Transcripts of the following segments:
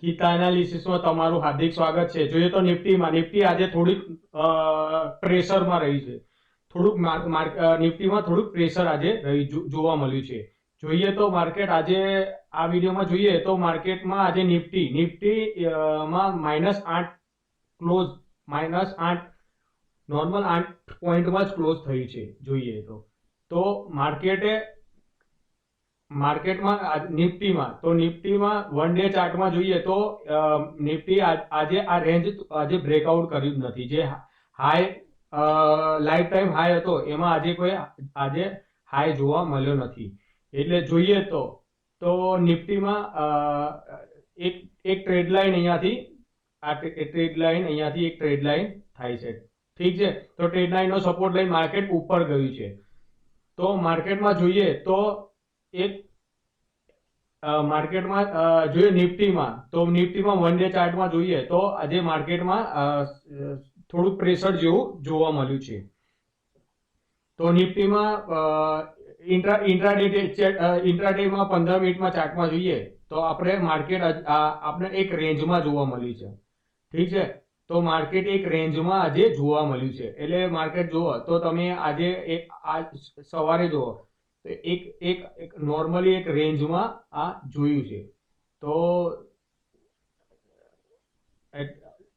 ગીતા એનાલિસિસમાં તમારું હાર્દિક સ્વાગત છે. જોઈએ તો નિફ્ટી આજે થોડીક પ્રેશરમાં રહી છે. થોડુંક નિફ્ટીમાં થોડુંક પ્રેશર આજે જોવા મળ્યું છે. જોઈએ તો માર્કેટ આજે આ વિડીયોમાં જોઈએ તો માર્કેટમાં આજે નિફ્ટી માં -8 ક્લોઝ -8 નોર્મલ 8 પોઈન્ટમાં જ ક્લોઝ થઈ છે. જોઈએ તો માર્કેટમાં નિફ્ટીમાં વન ડે ચાર્ટમાં જોઈએ તો નિફ્ટી આજે આ રેન્જ આજે બ્રેકઆઉટ કર્યું જ નથી. જે હાઈ લાઈફ ટાઈમ હાઈ હતો એમાં આજે હાઈ જોવા મળ્યો નથી. એટલે જોઈએ તો નિફ્ટીમાં એક ટ્રેડ લાઈન અહીંયાથી એક ટ્રેડ લાઈન થાય છે. ઠીક છે, તો ટ્રેડ લાઈન નો સપોર્ટ લઈને માર્કેટ ઉપર ગયું છે. તો માર્કેટમાં જોઈએ તો જોઈએ નિફ્ટીમાં વન ડે ચાર્ટમાં જોઈએ તો આજે માર્કેટમાં થોડુંક પ્રેશર જેવું જોવા મળ્યું છે. તો નિફ્ટીમાં ઇન્ટ્રાડેમાં 15 મિનિટમાં ચાર્ટમાં જોઈએ તો આપણે એક રેન્જમાં જોવા મળ્યું છે. ઠીક છે, તો માર્કેટ એક રેન્જમાં આજે જોવા મળ્યું છે. એટલે માર્કેટ જુઓ તો તમે આજે સવારે જુઓ એક નોર્મલી એક રેન્જમાં આ જોયું છે. તો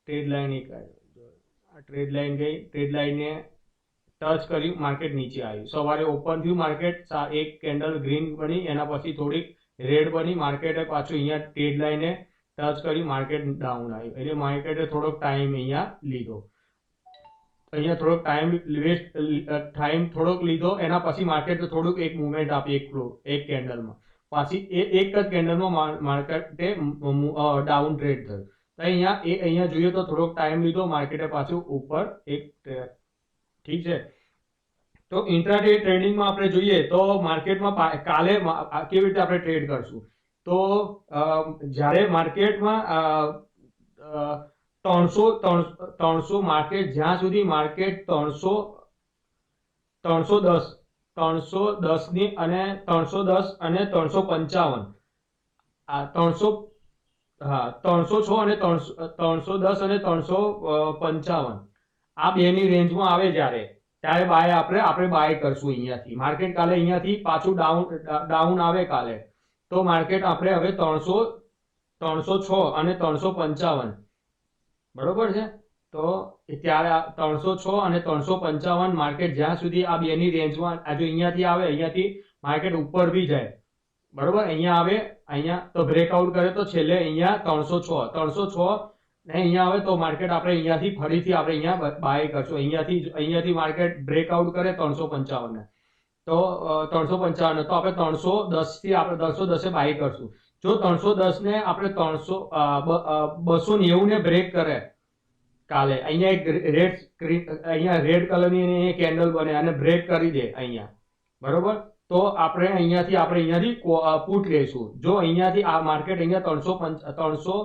ટ્રેડ લાઈનને ટચ કર્યું, માર્કેટ નીચે આવ્યું. સવારે ઓપન થયું માર્કેટ, એક કેન્ડલ ગ્રીન બની, એના પછી થોડીક રેડ બની, માર્કેટે પાછું અહીંયા ટ્રેડ લાઈનને ટચ કરી, માર્કેટ ડાઉન આવ્યું. એટલે માર્કેટે થોડોક ટાઈમ અહીંયા લીધો. ટાઈમ થોડોક લીધો, એના પછી માર્કેટ થોડુંક એક મુવમેન્ટ આપી એક કેન્ડલમાં. પાછી એક જ કેન્ડલમાં માર્કેટે ડાઉન ટ્રેડ થયું. તો અહીંયા જોઈએ તો થોડોક ટાઈમ લીધો, માર્કેટે પાછું ઉપર એક. ઠીક છે, તો ઇન્ટ્રાડે ટ્રેડિંગમાં આપણે જોઈએ તો માર્કેટમાં કાલે કેવી રીતે આપણે ટ્રેડ કરશું. તો જ્યારે માર્કેટમાં 300 માર્કેટ જ્યાં સુધી માર્કેટ 310 ની અને 310 અને 355 306 અને 310 અને 355 આ બેની રેન્જમાં આવે ત્યારે આપણે બાય કરશું. અહીંયાથી માર્કેટ કાલે અહીંયાથી પાછું ડાઉન આવે કાલે, તો માર્કેટ આપણે હવે 306 અને 355 બરોબર છે. તો ત્યારે 306 અને 355 માર્કેટ જ્યાં સુધી આ બેની રેન્જમાં અહીંયાથી આવે, અહીંયાથી માર્કેટ ઉપર બી જાય, બરોબર, અહીંયા આવે, અહીંયા તો બ્રેકઆઉટ કરે તો છેલ્લે અહીંયા 306 ને અહીંયા આવે તો માર્કેટ આપણે અહીંયાથી ફરીથી આપણે અહીંયા બાય કરશું. અહીંયાથી માર્કેટ બ્રેકઆઉટ કરે 355 ને, તો 355 તો આપણે 310 થી આપણે 310 બાય કરશું. જો 310 ને આપણે 290 ને બ્રેક કરે કાલે, અહીંયા રેડ કલરની કેન્ડલ બને અને બ્રેક કરી દે અહીંયા, બરોબર, તો આપણે અહીંયાથી પુટ લઈશું. જો અહીંયાથી આ માર્કેટ અહીંયા 310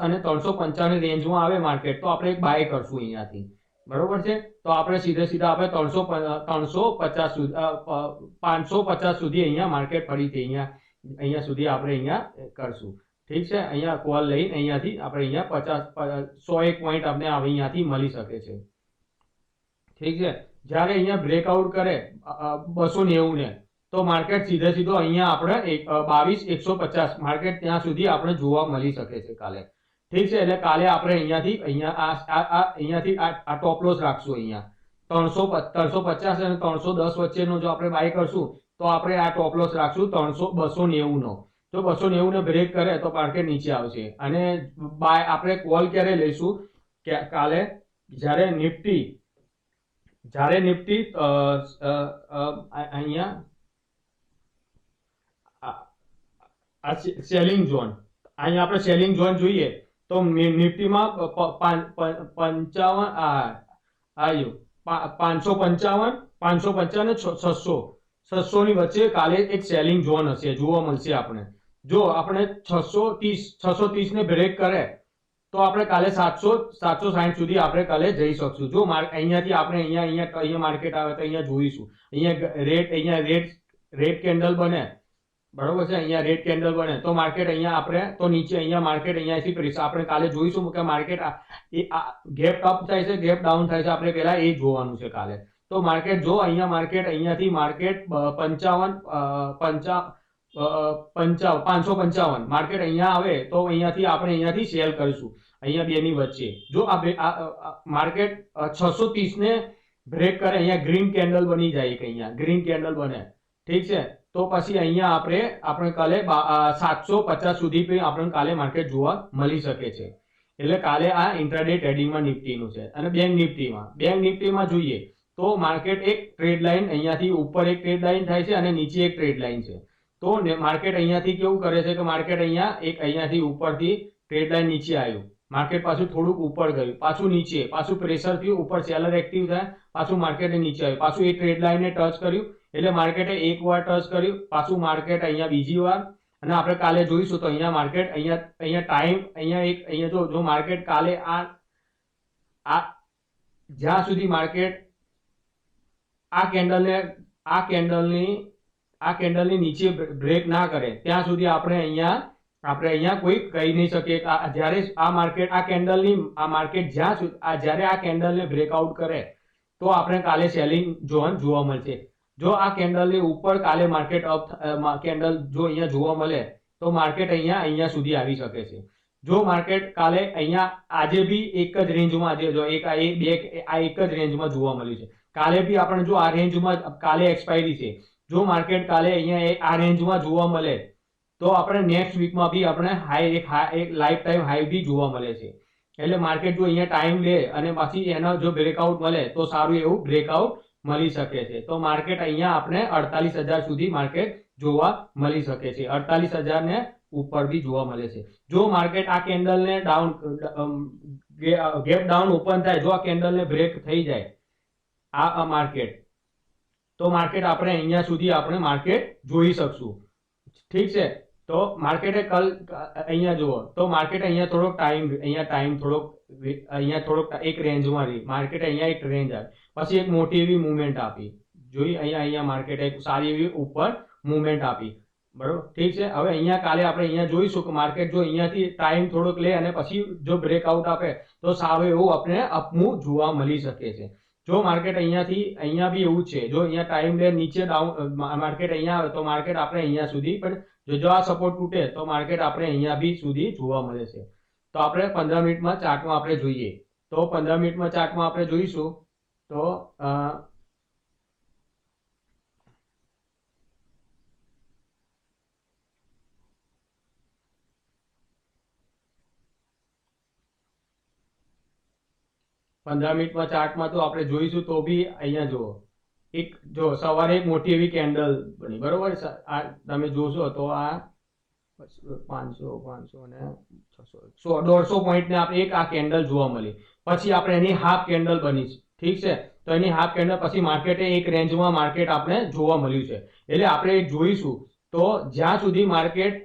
અને 355 રેન્જમાં આવે માર્કેટ, તો આપણે એક બાય કરશું અહીંયાથી, બરોબર છે. તો આપણે સીધા આપણે 550 સુધી અહીંયા માર્કેટ ફરીથી અહીંયા સુધી આપણે અહીંયા કરશું. ઠીક છે, અહીંયા કોલ લઈને અહીંયાથી આપણે અહીંયા 101 પોઈન્ટ આપણે અહીંયાથી મળી શકે છે. ઠીક છે, જ્યારે અહીંયા બ્રેકઆઉટ કરે 290 ને, તો માર્કેટ સીધો અહીંયા આપણે 22,150 માર્કેટ ત્યાં સુધી આપણે જોવા મળી શકે છે કાલે. ઠીક છે, એટલે કાલે આપણે અહીંયાથી આ ટોપ લોસ રાખશું. અહીંયા 350 અને 310 વચ્ચેનો જો આપણે બાય કરશું તો આપણે આ ટોપ લોસ રાખશું 290 નો. જો 290 ને બ્રેક કરે તો માર્કેટ નીચે આવશે. અને બાય આપણે કોલ ક્યારે લઈશું કાલે, જ્યારે નિફ્ટી અહીંયા સેલિંગ ઝોન, અહીંયા આપણે સેલિંગ ઝોન જોઈએ તો નિફ્ટીમાં 555 ને 600 ની વચ્ચે કાલે એક સેલિંગ ઝોન હશે, જોવા મળશે આપણે. જો આપણે 630 ને બ્રેક કરે તો આપણે કાલે 760 સુધી આપણે કાલે જઈ શકશું. જો અહીંયાથી આપણે અહીંયા માર્કેટ આવે તો અહીંયા જોઈશું, અહીંયા રેડ કેન્ડલ બને, બરોબર છે, અહીંયા રેડ કેન્ડલ બને તો માર્કેટ અહીંયા આપણે તો નીચે અહીંયા માર્કેટ અહીંયાથી પ્રેસ આપણે કાલે જોઈશું કે માર્કેટ ગેપ અપ થાય છે, ગેપ ડાઉન થાય છે, આપણે પહેલા એ જોવાનું છે કાલે. તો માર્કેટ જો અહીંયા માર્કેટ અહીંયાથી માર્કેટ 555 માર્કેટ અહીંયા આવે તો અહીંયાથી આપણે અહીંયાથી સેલ કરીશું અહીંયા બેની વચ્ચે. જો આ માર્કેટ 630 ને બ્રેક કરે, અહીંયા ગ્રીન કેન્ડલ બની જાય કે અહીંયા ગ્રીન કેન્ડલ બને, ઠીક છે, તો પછી અહીંયા આપણે કાલે 750 સુધી પણ આપણે કાલે માર્કેટ જોવા મળી શકે છે. એટલે કાલે આ ઇન્ટ્રાડે ટ્રેડિંગમાં નિફ્ટીનું છે. અને બેંક નિફ્ટીમાં જોઈએ તો માર્કેટ એક ટ્રેડ લાઇન અહીંયાથી ઉપર એક ટ્રેડ લાઇન થાય છે અને નીચે એક ટ્રેડ લાઇન છે. તો માર્કેટ અહીંયાથી કેવું કરે છે કે માર્કેટ અહીંયાથી ઉપરથી ટ્રેડ લાઇન નીચે આવ્યું, માર્કેટ પાછું થોડુંક ઉપર ગયું, પાછું નીચે, પાછું પ્રેશર થયું, ઉપર સેલર એક્ટિવ થાય, પાછું માર્કેટ નીચે આવ્યું, પાછું એ ટ્રેડ લાઇનને ટચ કર્યું, એટલે માર્કેટે એક વાર ટચ કર્યું, પાછું માર્કેટ અહીંયા બીજી વાર. અને આપણે કાલે જોઈશું તો અહીંયા માર્કેટ અહીંયા ટાઈમ અહીંયા જો માર્કેટ કાલે આ જ્યાં સુધી માર્કેટ આ કેન્ડલની નીચે બ્રેક ના કરે ત્યાં સુધી આપણે અહીંયા કોઈ કહી નહીં શકીએ. જ્યારે આ માર્કેટ જ્યારે આ કેન્ડલને બ્રેકઆઉટ કરે તો આપણે કાલે સેલિંગ જોવા મળશે. જો આ કેન્ડલની ઉપર કાલે માર્કેટ કેન્ડલ જો અહીંયા જોવા મળે તો માર્કેટ અહીંયા સુધી આવી શકે છે. જો માર્કેટ કાલે અહીંયા આજે બી એક જ રેન્જમાં આ એક જ રેન્જમાં જોવા મળ્યું છે. કાલે બી આપણે જો આ રેન્જમાં કાલે એક્સપાયરી છે, જો માર્કેટ કાલે અહીંયા આ રેન્જમાં જોવા મળે તો આપણે નેક્સ્ટ વીકમાં બી આપણે એક લાઈફ ટાઈમ હાઈ બી જોવા મળે છે. એટલે માર્કેટ જો અહીંયા ટાઈમ લે અને પછી એનો જો બ્રેકઆઉટ મળે તો સારું એવું બ્રેકઆઉટ મળી શકે છે. તો માર્કેટ અહીંયા આપણે 48,000 સુધી માર્કેટ જોવા મળી શકે છે, 48,000 ને ઉપર બી જોવા મળે છે. જો માર્કેટ આ કેન્ડલને ગેપ ડાઉન ઓપન થાય, જો આ કેન્ડલને બ્રેક થઈ જાય આ માર્કેટ, તો માર્કેટ આપણે અહીંયા સુધી આપણે માર્કેટ જોઈ શકશું, ઠીક છે. તો માર્કેટે અહીંયા જુઓ તો માર્કેટ અહીંયા થોડોક એક રેન્જમાં રહી, માર્કેટ અહીંયા એક રેન્જ આવી, પછી એક મોટી એવી મુવમેન્ટ આપી, જોઈ અહીંયા માર્કેટ એક સારી એવી ઉપર મુવમેન્ટ આપી, બરોબર, ઠીક છે. હવે અહીંયા કાલે આપણે અહીંયા જોઈશું કે માર્કેટ જો અહીંયાથી ટાઈમ થોડોક લે અને પછી જો બ્રેકઆઉટ આપે તો સારું એવું આપણે અપમૂવ જોવા મળી શકે છે. જો માર્કેટ અહીંયા બી એવું છે, જો અહીંયા ટાઈમ લે નીચે ડાઉન માર્કેટ અહીંયા આવે તો માર્કેટ આપણે અહીંયા સુધી, પણ જો આ સપોર્ટ તૂટે તો માર્કેટ આપણે અહીંયા બી સુધી જોવા મળે છે. તો આપણે 15 મિનિટમાં ચાર્ટમાં આપણે જોઈએ તો 15 મિનિટમાં ચાર્ટમાં આપણે જોઈશું તો 15 મિનિટમાં ચાર્ટમાં તો આપણે જોઈશું તો બી અહીંયા જો સવારે એક મોટી એવી કેન્ડલ બની, બરોબર, તમે જોશો તો આ 500 અને 150 પોઈન્ટને આપણે એક આ કેન્ડલ જોવા મળી, પછી આપણે એની હાફ કેન્ડલ બની, ઠીક છે. તો એની હાફ કેન્ડલ પછી માર્કેટે એક રેન્જમાં માર્કેટ આપણે જોવા મળ્યું છે. એટલે આપણે જોઈશું તો જ્યાં સુધી માર્કેટ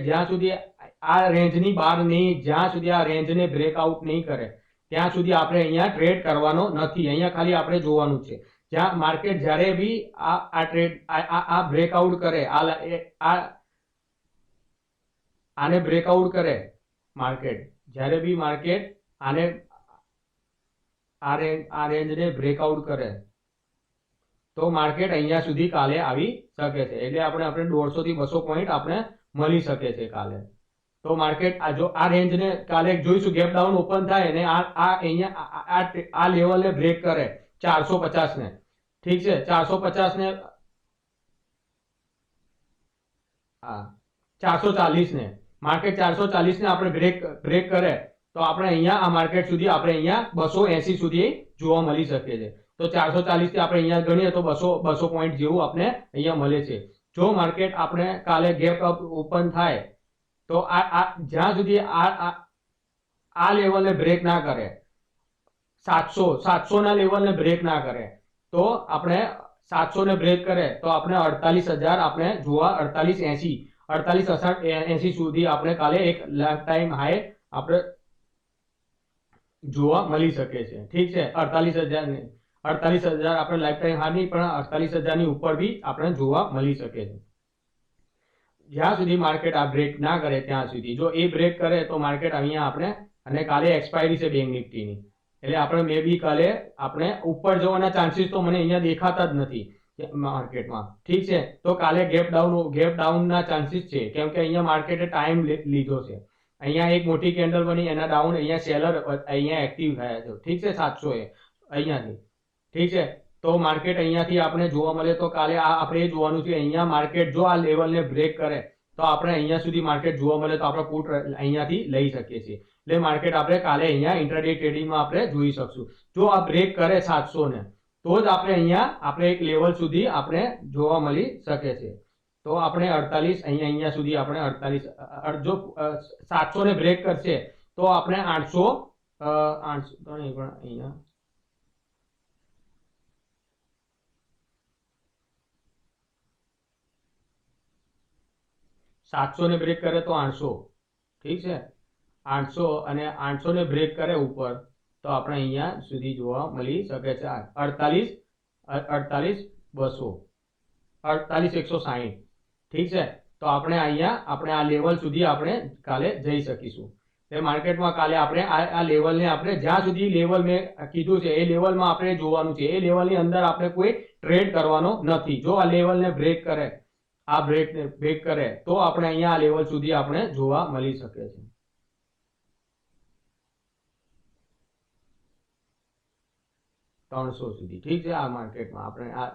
જ્યાં સુધી આ રેન્જની બહાર નહીં, જ્યાં સુધી આ રેન્જને બ્રેકઆઉટ નહીં કરે ત્યાં સુધી આપણે અહીંયા ટ્રેડ કરવાનો નથી. અહીંયા ખાલી આપણે જોવાનું છે. જ્યાં માર્કેટ જ્યારે બી આ બ્રેકઆઉટ કરે, આને બ્રેકઆઉટ કરે માર્કેટ, જ્યારે બી માર્કેટ આ રેન્જને બ્રેકઆઉટ કરે તો માર્કેટ અહીંયા સુધી કાલે આવી શકે છે. એટલે આપણે 150 થી 200 પોઈન્ટ આપણે મળી શકે છે કાલે. તો માર્કેટ જો આ રેન્જને કાલે જોઈશું ગેપ ડાઉન ઓપન થાય અને આ લેવલને બ્રેક કરે 450 ને, ઠીક છે, 450 ને 440 ને માર્કેટ 440 ને આપણે બ્રેક કરે તો આપણે અહીંયા આ માર્કેટ સુધી આપણે અહીંયા 280 સુધી જોવા મળી શકે છે. તો 440 થી આપણે અહીંયા ગણીએ તો 200 પોઈન્ટ જેવું આપણે અહીંયા મળે છે. જો માર્કેટ આપણે કાલે ગેપ અપ ઓપન થાય તો જ્યાં સુધી આ લેવલને બ્રેક ના કરે, 700 ના લેવલને બ્રેક ના કરે તો આપણે 700 ને બ્રેક કરે તો આપણે 48,000 આપણે જોવા 48-80 સુધી આપણે કાલે એક લાઈફ ટાઈમ હાઈ આપણે જોવા મળી શકે છે, ઠીક છે. 48,000 ને 48,000 આપણે લાઈફ ટાઈમ હાઈ નહીં પણ 48,000 ની ઉપર બી આપણે જોવા મળી શકે છે જ્યાં સુધી માર્કેટ આ બ્રેક ના કરે ત્યાં સુધી. જો એ બ્રેક કરે તો માર્કેટ અહીંયા આપણે અને કાલે એક્સપાયરી છે બેંક નિફ્ટીની એટલે આપણે મે બી કાલે આપણે ઉપર જવાના ચાન્સીસ તો મને અહીંયા દેખાતા જ નથી માર્કેટમાં. ઠીક છે, તો કાલે ગેપ ડાઉનના ચાન્સીસ છે કેમ કે અહીંયા માર્કેટે ટાઈમ લીધો છે. અહીંયા એક મોટી કેન્ડલ બની એના ડાઉન, અહીંયા સેલર અહીંયા એક્ટિવ થયા છે. ઠીક છે, 700 અહીંયાથી. ઠીક છે, તો માર્કેટ અહીંયાથી આપણે જોવા મળે તો કાલે આ આપણે એ જોવાનું છે અહીંયા માર્કેટ જો આ લેવલને બ્રેક કરે તો આપણે અહીંયા સુધી માર્કેટ જોવા મળે તો આપણે પુટ અહીંયાથી લઈ શકીએ છીએ. એટલે માર્કેટ આપણે કાલે અહીંયા ઇન્ટ્રાડે ટ્રેડિંગમાં આપણે જોઈ શકશું. જો આ બ્રેક કરે 700 ને તો જ આપણે અહીંયા આપણે એક લેવલ સુધી આપણે જોવા મળી શકે છે. તો આપણે 48 અહીંયા સુધી આપણે 48 જો 700 ને બ્રેક કરશે તો આપણે 800 તો નહીં પણ અહીંયા 700 ને બ્રેક કરે તો 800. ઠીક છે, 800 અને 800 ને બ્રેક કરે ઉપર તો આપણે અહીંયા સુધી જોવા મળી શકે છે 48 200 48 160. ઠીક છે, તો આપણે અહીંયા આપણે આ લેવલ સુધી આપણે કાલે જઈ શકીશું. એ માર્કેટમાં કાલે આપણે આ લેવલને આપણે જ્યાં સુધી લેવલ મેં કીધું છે એ લેવલમાં આપણે જોવાનું છે. એ લેવલની અંદર આપણે કોઈ ટ્રેડ કરવાનો નથી. જો આ લેવલને બ્રેક કરે આ બ્રેક કરે તો આપણે અહીંયા આ લેવલ સુધી આપણે જોવા મળી શકે છે. $300 સુધી. ઠીક છે, આ માર્કેટમાં આપણે આ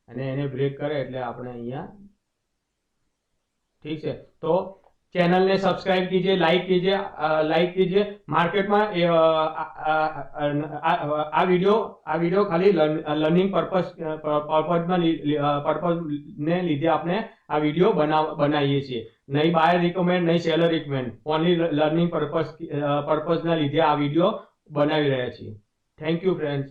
અને એને બ્રેક કરે એટલે આપણે અહીંયા. ठीक है, तो चैनल ने सब्सक्राइब कीजिए, लाइक कीजिए. मार्केट में आ वीडियो खाली लर्निंग पर्पज ने लीधे आपने आ वीडियो बनाइए छे. नहीं बाय रिकमेंड, नहीं seller recommend, only learning purpose ना लीधे आ वीडियो बनावी रह्या छीए. Thank you friends.